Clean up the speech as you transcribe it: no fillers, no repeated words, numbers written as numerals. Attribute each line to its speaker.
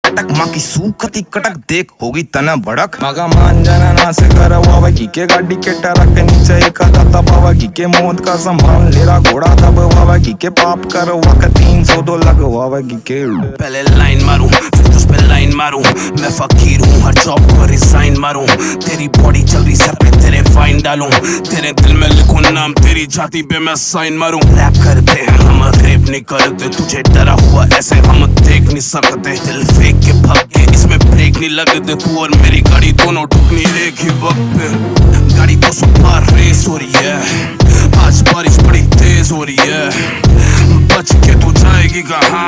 Speaker 1: अटक माँ की सूखती कटक देख होगी तना भड़क मगा मान जाना ना से करवावा के गाड़ी के टरक के नीचे एक दबावा के मौत का संभाल लेरा घोड़ा दबवावा के पाप करवा के 302 लगवावा के
Speaker 2: पहले लाइन मारूं फिर तुझ पे लाइन मारूं मैं फकीर हूँ हर जॉब को रिजाइन मारूं तेरी बॉडी चल रही सर पे तेरे फाइन डालूं तेरे दिल में लिखूं नाम तेरी जाति पे मैं साइन मारूं रैप करते हम रेप नहीं करते तुझे डरा हुआ ऐसे हम देख नहीं सकते दिल फेंक के भाग के इसमें ब्रेक नहीं लगते तू और मेरी गाड़ी दोनों ठुकनी एक ही वक्त पे गाड़ी 200 पार रेस हो रही है आज बारिश बड़ी तेज हो रही है बच के तू जाएगी कहाँ